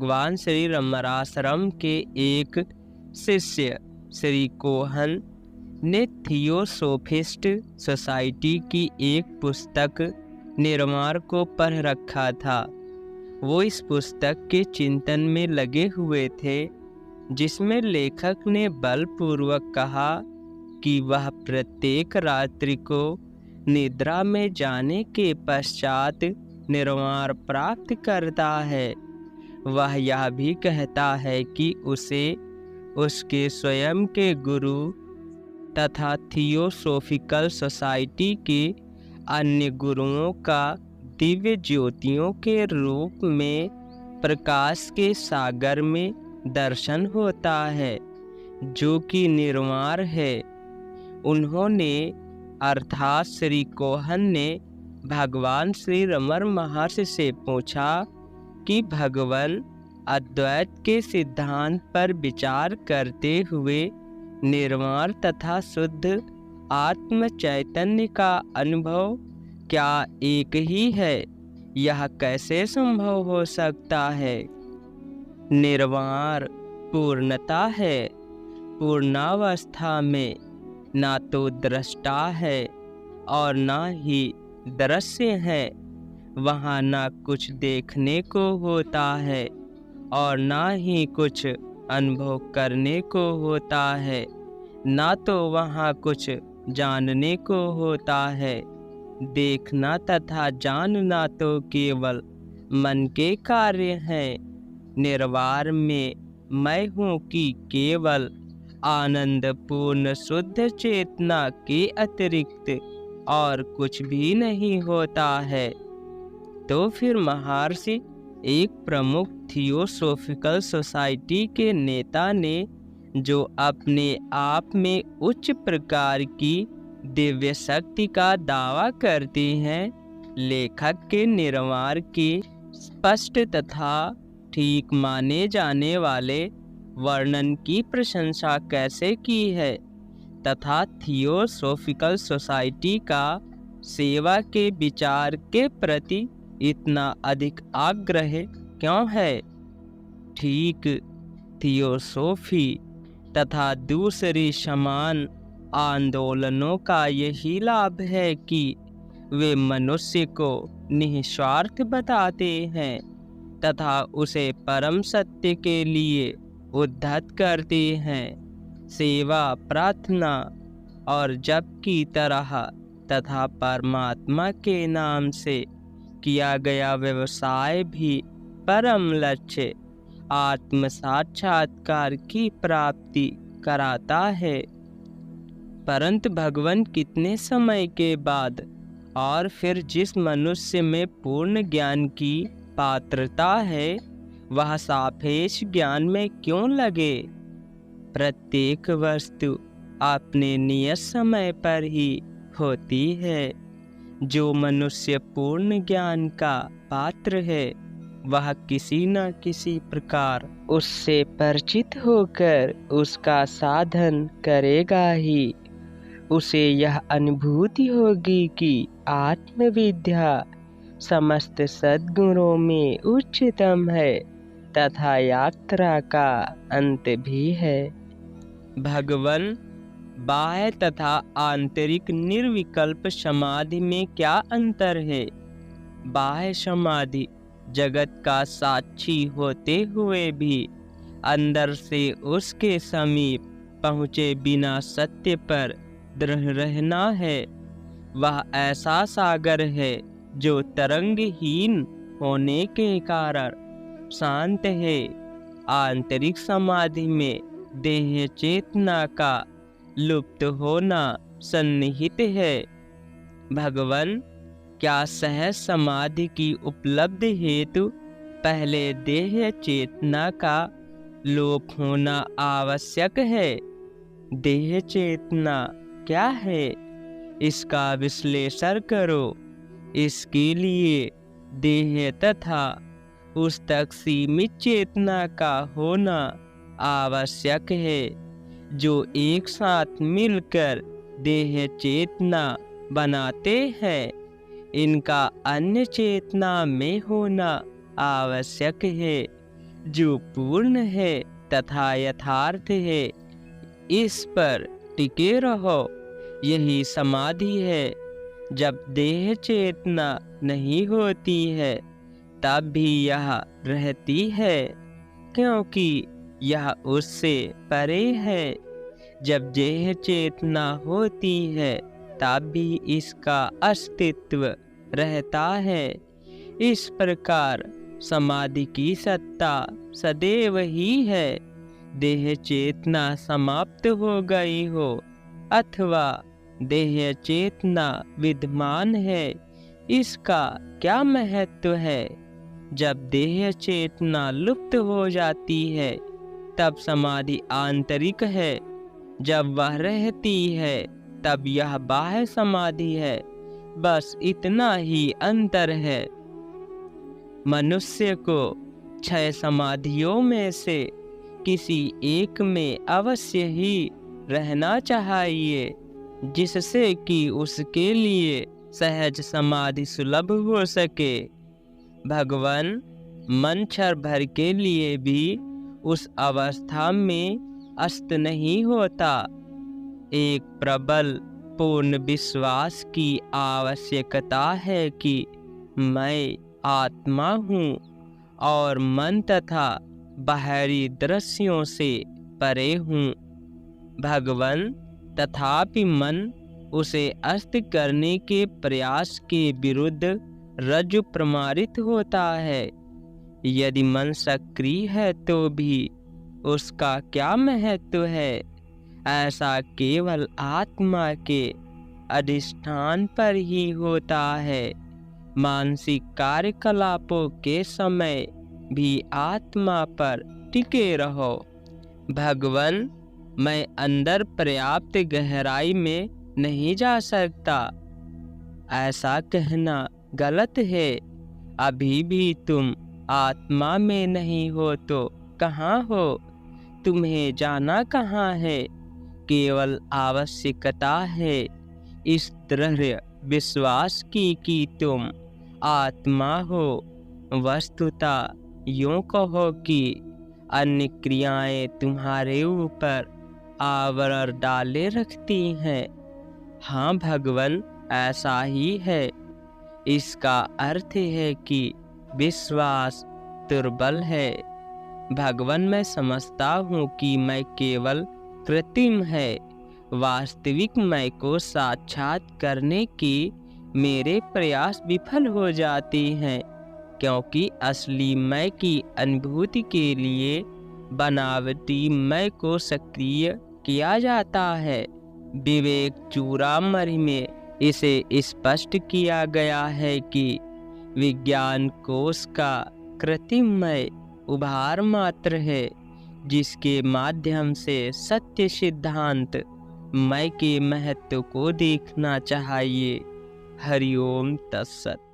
भगवान श्री रमणाश्रम के एक शिष्य श्री कोहन ने थियोसोफिस्ट सोसाइटी की एक पुस्तक निर्माण को पढ़ रखा था। वो इस पुस्तक के चिंतन में लगे हुए थे, जिसमें लेखक ने बलपूर्वक कहा कि वह प्रत्येक रात्रि को निद्रा में जाने के पश्चात निर्वाण प्राप्त करता है। वह यह भी कहता है कि उसे उसके स्वयं के गुरु तथा थियोसोफिकल सोसाइटी के अन्य गुरुओं का दिव्य ज्योतियों के रूप में प्रकाश के सागर में दर्शन होता है, जो कि निर्वाण है। उन्होंने अर्थात श्री कोहन ने भगवान श्री रमण महर्षि से पूछा कि भगवान अद्वैत के सिद्धांत पर विचार करते हुए निर्वाण तथा शुद्ध आत्म चैतन्य का अनुभव क्या एक ही है? यह कैसे संभव हो सकता है? निर्वाण पूर्णता है। पूर्णावस्था में ना तो दृष्टा है और ना ही दृश्य है। वहाँ ना कुछ देखने को होता है और ना ही कुछ अनुभव करने को होता है, ना तो वहाँ कुछ जानने को होता है। देखना तथा जानना तो केवल मन के कार्य हैं। निर्वाण में मैं हूँ कि केवल आनंदपूर्ण शुद्ध चेतना के अतिरिक्त और कुछ भी नहीं होता है। तो फिर महर्षि, एक प्रमुख थियोसोफिकल सोसाइटी के नेता ने, जो अपने आप में उच्च प्रकार की दिव्य शक्ति का दावा करती हैं, लेखक के निर्वाण के स्पष्ट तथा ठीक माने जाने वाले वर्णन की प्रशंसा कैसे की है तथा थियोसोफिकल सोसाइटी का सेवा के विचार के प्रति इतना अधिक आग्रह क्यों है? ठीक थियोसोफी तथा दूसरी समान आंदोलनों का यही लाभ है कि वे मनुष्य को निस्वार्थ बताते हैं तथा उसे परम सत्य के लिए उद्धत करते हैं। सेवा, प्रार्थना और जप की तरह तथा परमात्मा के नाम से किया गया व्यवसाय भी परम लक्ष्य आत्म साक्षात्कार की प्राप्ति कराता है। परंतु भगवान कितने समय के बाद और फिर जिस मनुष्य में पूर्ण ज्ञान की पात्रता है, वह सापेक्ष ज्ञान में क्यों लगे? प्रत्येक वस्तु अपने नियत समय पर ही होती है। जो मनुष्य पूर्ण ज्ञान का पात्र है, वह किसी न किसी प्रकार उससे परिचित होकर उसका साधन करेगा ही। उसे यह अनुभूति होगी कि आत्मविद्या समस्त सद्गुणों में उच्चतम है तथा यात्रा का अंत भी है। भगवान, बाह्य तथा आंतरिक निर्विकल्प समाधि में क्या अंतर है? बाह्य समाधि जगत का साक्षी होते हुए भी अंदर से उसके समीप पहुँचे बिना सत्य पर दृढ़ रहना है। वह ऐसा सागर है जो तरंगहीन होने के कारण शांत है। आंतरिक समाधि में देह चेतना का लुप्त होना सन्निहित है। भगवान, क्या सहज समाधि की उपलब्धि हेतु पहले देह चेतना का लोप होना आवश्यक है? देह चेतना क्या है, इसका विश्लेषण करो। इसके लिए देह तथा उस तक सीमित चेतना का होना आवश्यक है, जो एक साथ मिलकर देह चेतना बनाते हैं। इनका अन्य चेतना में होना आवश्यक है। जो पूर्ण है तथा यथार्थ है, इस पर टिके रहो। यही समाधि है। जब देह चेतना नहीं होती है तब भी यह रहती है, क्योंकि यह उससे परे है। जब देह चेतना होती है तब भी इसका अस्तित्व रहता है। इस प्रकार समाधि की सत्ता सदैव ही है। देह चेतना समाप्त हो गई हो अथवा देह चेतना विद्यमान है, इसका क्या महत्व है। जब देह चेतना लुप्त हो जाती है तब समाधि आंतरिक है। जब वह रहती है तब यह बाह्य समाधि है। बस इतना ही अंतर है। मनुष्य को 6 समाधियों में से किसी एक में अवश्य ही रहना चाहिए, जिससे कि उसके लिए सहज समाधि सुलभ हो सके। भगवान मन क्षण भर के लिए भी उस अवस्था में अस्त नहीं होता। एक प्रबल पूर्ण विश्वास की आवश्यकता है कि मैं आत्मा हूँ और मन तथा बाहरी दृश्यों से परे हूँ। भगवान तथापि मन उसे अस्त करने के प्रयास के विरुद्ध रज्जु प्रमाणित होता है। यदि मन सक्रिय है तो भी उसका क्या महत्व है। ऐसा केवल आत्मा के अधिष्ठान पर ही होता है। मानसिक कार्यकलापों के समय भी आत्मा पर टिके रहो। भगवान मैं अंदर पर्याप्त गहराई में नहीं जा सकता, ऐसा कहना गलत है। अभी भी तुम आत्मा में नहीं हो तो कहाँ हो। तुम्हें जाना कहाँ है। केवल आवश्यकता है इस दृढ़ विश्वास की कि तुम आत्मा हो। वस्तुतः यूँ कहो कि अन्य क्रियाएं तुम्हारे ऊपर आवरण डाले रखती हैं। हाँ भगवान, ऐसा ही है। इसका अर्थ है कि विश्वास दुर्बल है। भगवान मैं समझता हूँ कि मैं केवल कृत्रिम है। वास्तविक मैं को साक्षात करने की मेरे प्रयास विफल हो जाते हैं, क्योंकि असली मैं की अनुभूति के लिए बनावटी मैं को सक्रिय किया जाता है। विवेक चूड़ामणि में इसे स्पष्ट किया गया है कि विज्ञान कोश का कृत्रिम मैं उभार मात्र है, जिसके माध्यम से सत्य सिद्धांत मैं के महत्व को देखना चाहिए। हरिओम तत्सत।